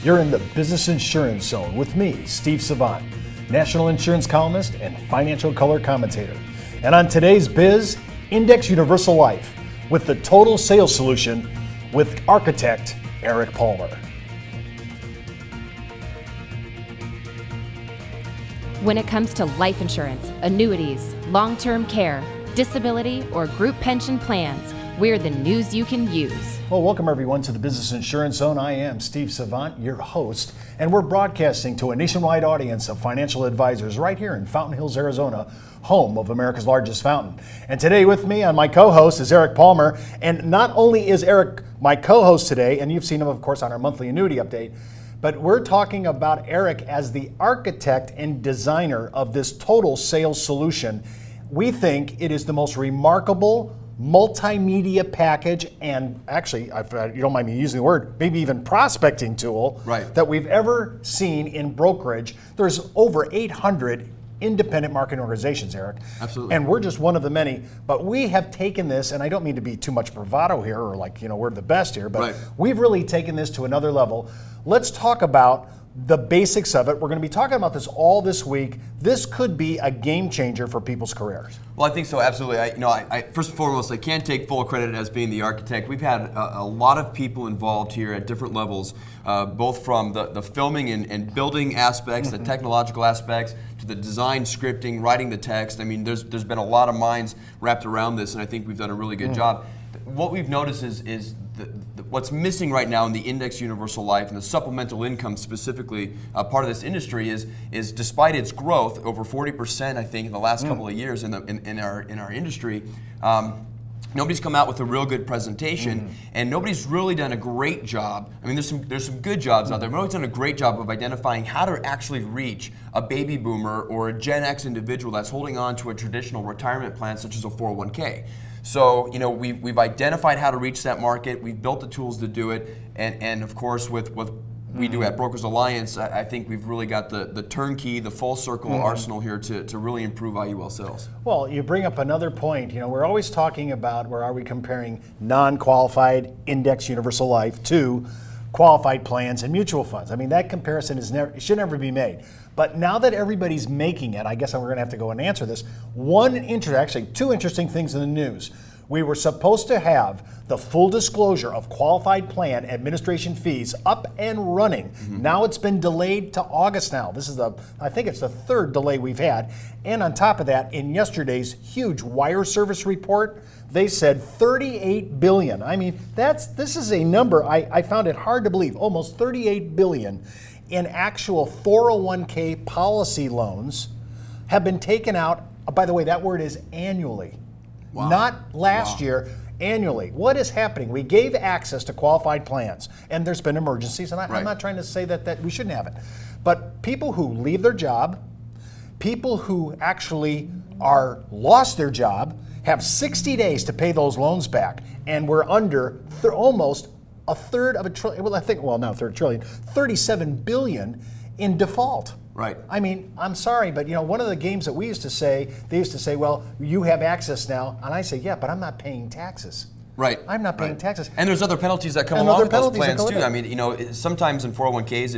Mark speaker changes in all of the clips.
Speaker 1: You're in the Business Insurance Zone with me, Steve Savant, national insurance columnist and financial color commentator. And on today's Biz, Index Universal Life with the Total Sales Solution with architect Eric Palmer.
Speaker 2: When it comes to life insurance, annuities, long-term care, disability, or group pension plans, we're the news you can use.
Speaker 1: Well, welcome everyone to the Business Insurance Zone. I am Steve Savant, your host, and we're broadcasting to a nationwide audience of financial advisors right here in Fountain Hills, Arizona, home of America's largest fountain. And today with me on my co-host is Eric Palmer. And not only is Eric my co-host today, and you've seen him, of course, on our monthly annuity update, but we're talking about Eric as the architect and designer of this total sales solution. We think it is the most remarkable multimedia package and actually, if you don't mind me using the word, maybe even prospecting tool that we've ever seen in brokerage. There's over 800 independent marketing organizations, Eric.
Speaker 3: Absolutely.
Speaker 1: And we're just one of the many, but we have taken this, and I don't mean to be too much bravado here or like, we're the best here, but we've really taken this to another level. Let's talk about the basics of it. We're going to be talking about this all this week. This could be a game changer for people's careers.
Speaker 3: Well, I think so, absolutely. I first and foremost, I can't take full credit as being the architect. We've had a lot of people involved here at different levels, both from the filming and building aspects, the technological aspects, to the design, scripting, writing the text. I mean, there's been a lot of minds wrapped around this, and I think we've done a really good job. What we've noticed is what's missing right now in the Index Universal Life and the supplemental income specifically part of this industry is despite its growth over 40%, I think, in the last couple of years in our industry. Nobody's come out with a real good presentation, and nobody's really done a great job. I mean, there's some good jobs out there, but nobody's done a great job of identifying how to actually reach a baby boomer or a Gen X individual that's holding on to a traditional retirement plan such as a 401k. So, we've identified how to reach that market. We've built the tools to do it, and of course, with what we do at Brokers Alliance, I think we've really got the turnkey, the full circle arsenal here to really improve IUL sales.
Speaker 1: Well, you bring up another point. We're always talking about where are we comparing non-qualified Index Universal Life to qualified plans and mutual funds. I mean, that comparison should never be made. But now that everybody's making it, I guess we're going to have to go and answer this. Actually, two interesting things in the news. We were supposed to have the full disclosure of qualified plan administration fees up and running. Now it's been delayed to August now. This is I think it's the third delay we've had. And on top of that, in yesterday's huge wire service report, they said $38 billion. I mean, this is a number I found it hard to believe. Almost $38 billion in actual 401k policy loans have been taken out. By the way, that word is annually.
Speaker 3: Wow.
Speaker 1: Not last year, annually. What is happening? We gave access to qualified plans, and there's been emergencies, and I'm not trying to say that we shouldn't have it. But people who leave their job, people who actually lost their job, have 60 days to pay those loans back, and we're under almost a third of a trillion, not a third trillion, 37 billion in default.
Speaker 3: Right.
Speaker 1: I mean, I'm sorry, but one of the games that they used to say, well, you have access now, and I say, yeah, but I'm not paying taxes.
Speaker 3: Right.
Speaker 1: I'm not paying taxes.
Speaker 3: And there's other penalties that come along with those plans too. I mean, sometimes in 401ks,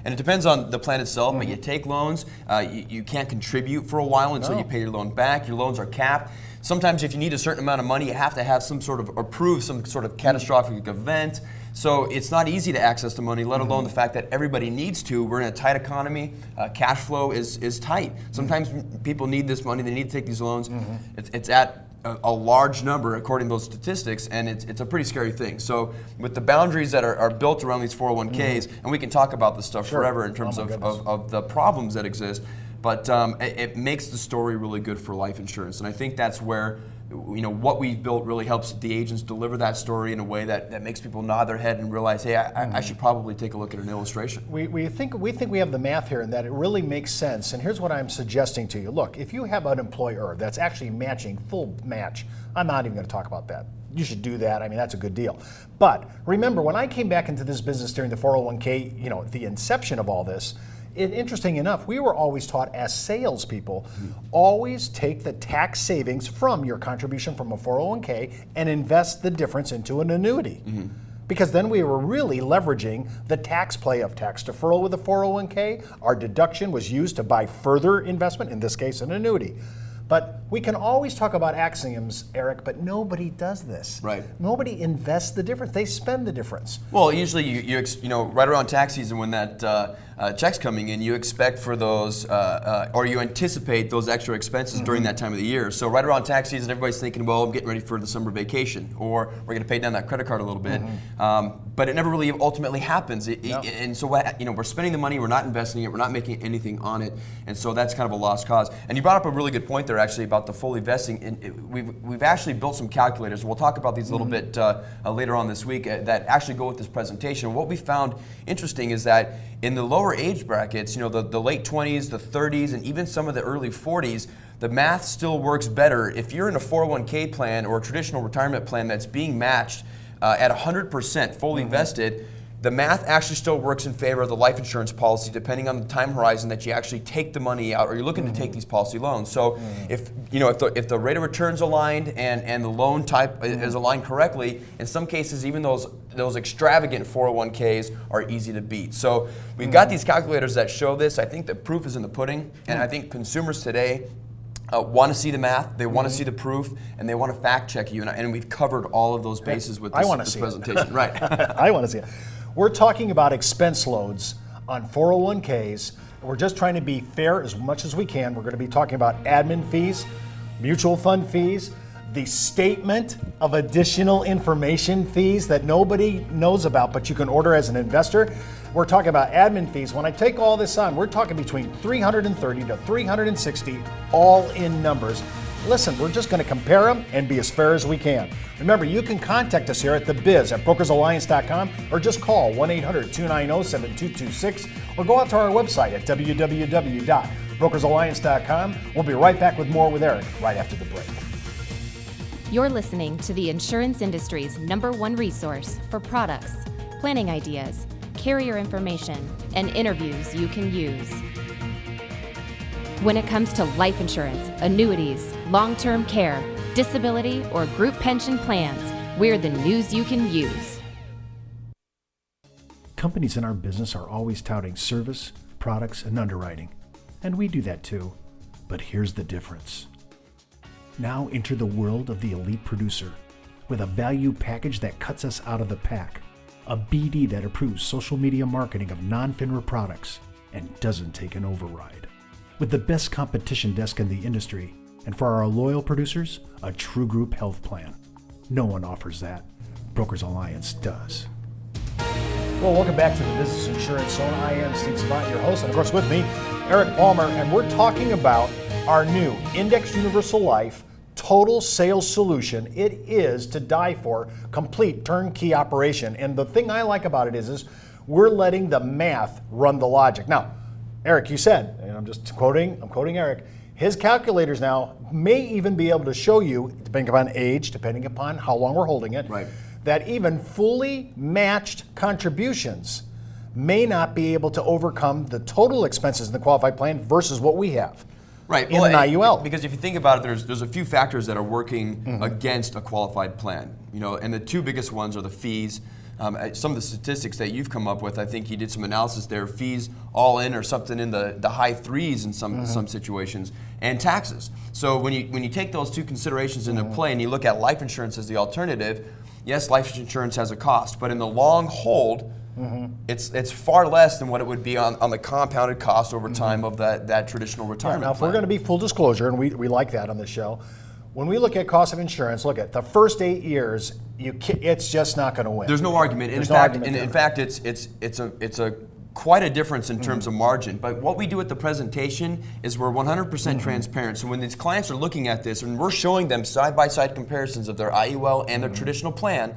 Speaker 3: and it depends on the plan itself, but you take loans, you can't contribute for a while until you pay your loan back. Your loans are capped. Sometimes if you need a certain amount of money, you have to have some sort of catastrophic event. So it's not easy to access the money, let alone the fact that everybody needs to. We're in a tight economy. Cash flow is tight. Sometimes people need this money. They need to take these loans. It's at a large number according to those statistics, and it's a pretty scary thing. So with the boundaries that are built around these 401ks, and we can talk about this stuff forever in terms of the problems that exist, but it makes the story really good for life insurance. And I think that's where what we've built really helps the agents deliver that story in a way that makes people nod their head and realize, hey, I should probably take a look at an illustration.
Speaker 1: We think we have the math here and that it really makes sense. And here's what I'm suggesting to you. Look, if you have an employer that's actually matching, full match, I'm not even going to talk about that. You should do that. I mean, that's a good deal. But remember, when I came back into this business during the 401k, the inception of all this, interesting enough, we were always taught as salespeople, always take the tax savings from your contribution from a 401k and invest the difference into an annuity. Because then we were really leveraging the tax play of tax deferral with a 401k. Our deduction was used to buy further investment, in this case an annuity. But we can always talk about axioms, Eric, but nobody does this.
Speaker 3: Right.
Speaker 1: Nobody invests the difference. They spend the difference.
Speaker 3: Well, usually you know, right around tax season when that check's coming in, you expect for those, or you anticipate those extra expenses during that time of the year. So right around tax season, everybody's thinking, well, I'm getting ready for the summer vacation, or we're going to pay down that credit card a little bit. But it never really ultimately happens. And so we're spending the money, we're not investing it, we're not making anything on it, and so that's kind of a lost cause. And you brought up a really good point there, actually, about the fully vesting. And we've actually built some calculators. We'll talk about these a little bit later on this week that actually go with this presentation. What we found interesting is that in the lower age brackets, you know, the late 20s, the 30s, and even some of the early 40s, the math still works better. If you're in a 401k plan or a traditional retirement plan that's being matched at 100% fully vested, the math actually still works in favor of the life insurance policy, depending on the time horizon that you actually take the money out or you're looking to take these policy loans. So if the rate of return's aligned and the loan type is aligned correctly, in some cases even those extravagant 401ks are easy to beat. So we've got these calculators that show this. I think the proof is in the pudding, and I think consumers today want to see the math, they want to see the proof, and they want to fact check you. And we've covered all of those bases with this presentation. Right.
Speaker 1: I want to see it. We're talking about expense loads on 401ks. We're just trying to be fair as much as we can. We're going to be talking about admin fees, mutual fund fees, the statement of additional information fees that nobody knows about, but you can order as an investor. We're talking about admin fees. When I take all this on, we're talking between 330 to 360 all in numbers. Listen, we're just going to compare them and be as fair as we can. Remember, you can contact us here at The Biz at brokersalliance.com or just call 1-800-290-7226 or go out to our website at www.brokersalliance.com. We'll be right back with more with Eric right after the break.
Speaker 2: You're listening to the insurance industry's #1 resource for products, planning ideas, carrier information, and interviews you can use. When it comes to life insurance, annuities, long-term care, disability, or group pension plans, we're the news you can use.
Speaker 1: Companies in our business are always touting service, products, and underwriting. And we do that too. But here's the difference. Now enter the world of the elite producer with a value package that cuts us out of the pack. A BD that approves social media marketing of non-FINRA products and doesn't take an override. With the best competition desk in the industry, and for our loyal producers, a true group health plan. No one offers that. Brokers Alliance does. Well, welcome back to the Business Insurance Zone. I am Steve Savant, your host, and of course with me, Eric Palmer, and we're talking about our new Index Universal Life Total Sales Solution. It is to die for, complete turnkey operation. And the thing I like about it is we're letting the math run the logic. Now, Eric, you said, and I'm quoting Eric, his calculators now may even be able to show you, depending upon age, depending upon how long we're holding it,
Speaker 3: right,
Speaker 1: that even fully matched contributions may not be able to overcome the total expenses in the qualified plan versus what we have.
Speaker 3: Right.
Speaker 1: In an IUL.
Speaker 3: Because if you think about it, there's a few factors that are working against a qualified plan. You know, and the two biggest ones are the fees. Some of the statistics that you've come up with, I think you did some analysis there. Fees all in or something in the high threes in some situations, and taxes. So when you take those two considerations into play and you look at life insurance as the alternative, yes, life insurance has a cost, but in the long hold, it's far less than what it would be on the compounded cost over time of that traditional retirement
Speaker 1: Now, if
Speaker 3: plan.
Speaker 1: we're going to be full disclosure, and we like that on this show, when we look at cost of insurance, look at the first 8 years, it's just not going to win.
Speaker 3: There's no argument. In fact, it's a quite a difference in terms of margin. But what we do at the presentation is we're 100% transparent. So when these clients are looking at this and we're showing them side-by-side comparisons of their IUL and their traditional plan,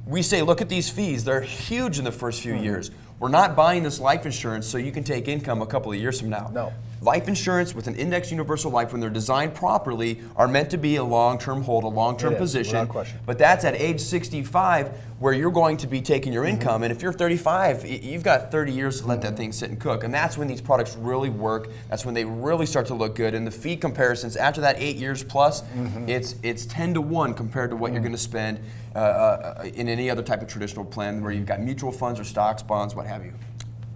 Speaker 3: we say, look at these fees. They're huge in the first few years. We're not buying this life insurance so you can take income a couple of years from now.
Speaker 1: No.
Speaker 3: life insurance with an index universal life, when they're designed properly, are meant to be a long-term hold, a long-term position.
Speaker 1: Without question.
Speaker 3: But that's at age 65 where you're going to be taking your income. And if you're 35, you've got 30 years to let that thing sit and cook. And that's when these products really work. That's when they really start to look good. And the fee comparisons after that 8 years plus, it's 10 to 1 compared to what you're going to spend in any other type of traditional plan where you've got mutual funds or stocks, bonds, what have you.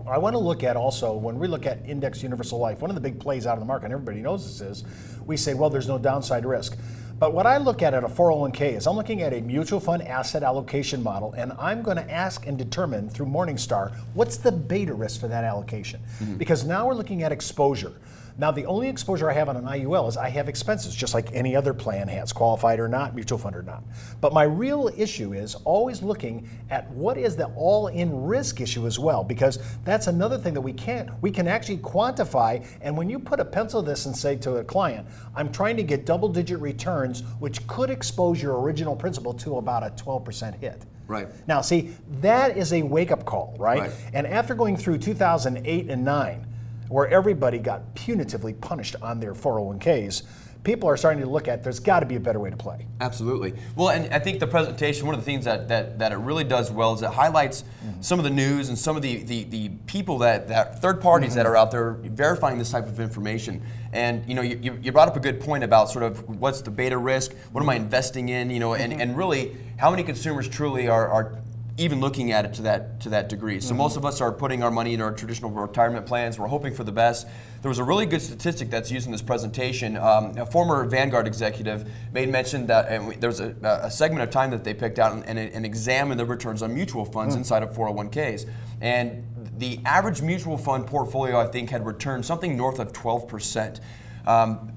Speaker 1: I want to look at also, when we look at index universal life, one of the big plays out of the market, and everybody knows this is, we say, well, there's no downside risk. But what I look at a 401k is I'm looking at a mutual fund asset allocation model, and I'm going to ask and determine through Morningstar, what's the beta risk for that allocation? Because now we're looking at exposure. Now, the only exposure I have on an IUL is I have expenses, just like any other plan has, qualified or not, mutual fund or not. But my real issue is always looking at what is the all-in risk issue as well, because that's another thing that we can actually quantify. And when you put a pencil this and say to a client, I'm trying to get double-digit returns, which could expose your original principal to about a 12% hit.
Speaker 3: Right.
Speaker 1: Now, see, that is a wake-up call, right? And after going through 2008 and 9, where everybody got punitively punished on their 401ks, people are starting to look at there's got to be a better way to play.
Speaker 3: Absolutely. Well, and I think the presentation, one of the things that it really does well is it highlights some of the news and some of the people that third parties that are out there verifying this type of information. And you brought up a good point about sort of what's the beta risk, what am I investing in, and really how many consumers truly are even looking at it to that degree. So most of us are putting our money in our traditional retirement plans. We're hoping for the best. There was a really good statistic that's used in this presentation. A former Vanguard executive made mention that there was a segment of time that they picked out and examined the returns on mutual funds inside of 401ks. And the average mutual fund portfolio, I think, had returned something north of 12%.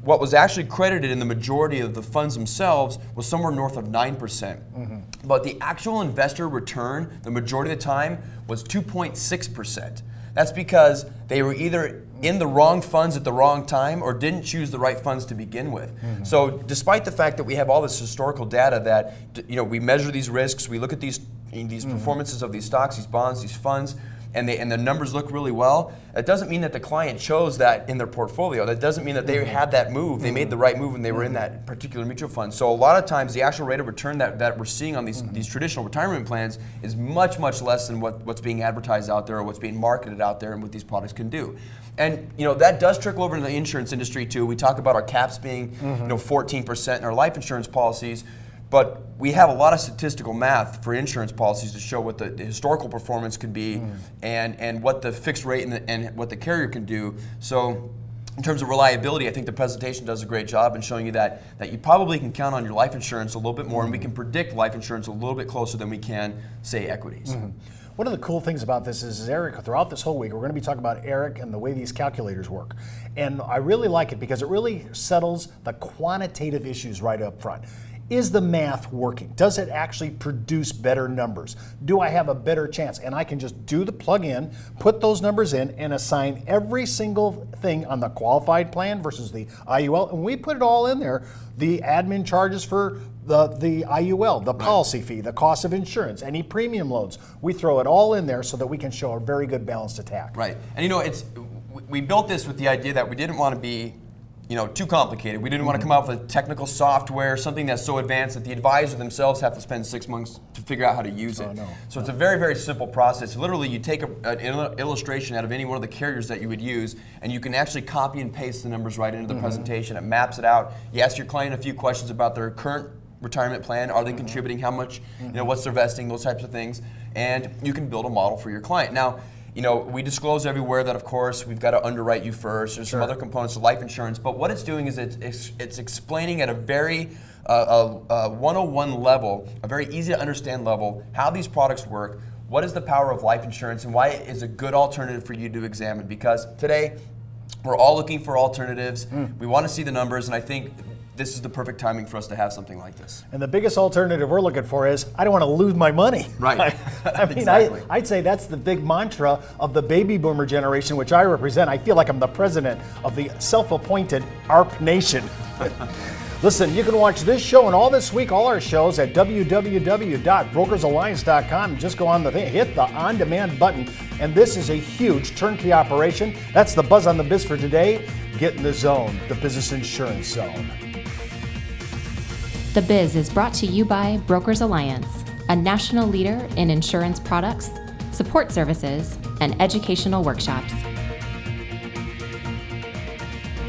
Speaker 3: What was actually credited in the majority of the funds themselves was somewhere north of 9%. But the actual investor return, the majority of the time, was 2.6%. That's because they were either in the wrong funds at the wrong time or didn't choose the right funds to begin with. So despite the fact that we have all this historical data that we measure these risks, we look at these performances of these stocks, these bonds, these funds, and the numbers look really well, it doesn't mean that the client chose that in their portfolio. That doesn't mean that they had that move. They made the right move when they were in that particular mutual fund. So a lot of times the actual rate of return that we're seeing on these traditional retirement plans is much, much less than what's being advertised out there or what's being marketed out there and what these products can do. And that does trickle over into the insurance industry too. We talk about our caps being 14% in our life insurance policies. But we have a lot of statistical math for insurance policies to show what the historical performance could be and what the fixed rate and what the carrier can do. So in terms of reliability, I think the presentation does a great job in showing you that you probably can count on your life insurance a little bit more, and we can predict life insurance a little bit closer than we can, say, equities.
Speaker 1: One of the cool things about this is Eric, throughout this whole week, we're going to be talking about Eric and the way these calculators work. And I really like it because it really settles the quantitative issues right up front. Is the math working? Does it actually produce better numbers? Do I have a better chance? And I can just do the plug in, put those numbers in, and assign every single thing on the qualified plan versus the IUL. And we put it all in there. The admin charges for the IUL, the policy fee, the cost of insurance, any premium loads. We throw it all in there so that we can show a very good balanced attack.
Speaker 3: Right. And we built this with the idea that we didn't want to be too complicated. We didn't want to come out with technical software, something that's so advanced that the advisor themselves have to spend 6 months to figure out how to use it. So it's a very, very simple process. Literally, you take an illustration out of any one of the carriers that you would use, and you can actually copy and paste the numbers right into the presentation. It maps it out. You ask your client a few questions about their current retirement plan. Are they contributing? How much? What's their vesting? Those types of things. And you can build a model for your client. Now, we disclose everywhere that, of course, we've got to underwrite you first. There's some other components of life insurance. But what it's doing is it's explaining at a very 101 level, a very easy to understand level, how these products work, what is the power of life insurance, and why it is a good alternative for you to examine. Because today, we're all looking for alternatives. We want to see the numbers, and I think this is the perfect timing for us to have something like this.
Speaker 1: And the biggest alternative we're looking for is, I don't want to lose my money.
Speaker 3: Right.
Speaker 1: I mean,
Speaker 3: exactly.
Speaker 1: I'd say that's the big mantra of the baby boomer generation, which I represent. I feel like I'm the president of the self-appointed ARP nation. Listen, you can watch this show and all this week, all our shows at www.brokersalliance.com. Just go on the thing, hit the on-demand button, and this is a huge turnkey operation. That's the Buzz on the Biz for today. Get in the zone, the Business Insurance Zone.
Speaker 2: The Biz is brought to you by Brokers Alliance, a national leader in insurance products, support services, and educational workshops.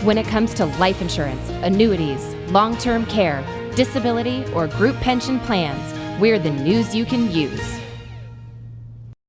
Speaker 2: When it comes to life insurance, annuities, long-term care, disability, or group pension plans, we're the news you can use.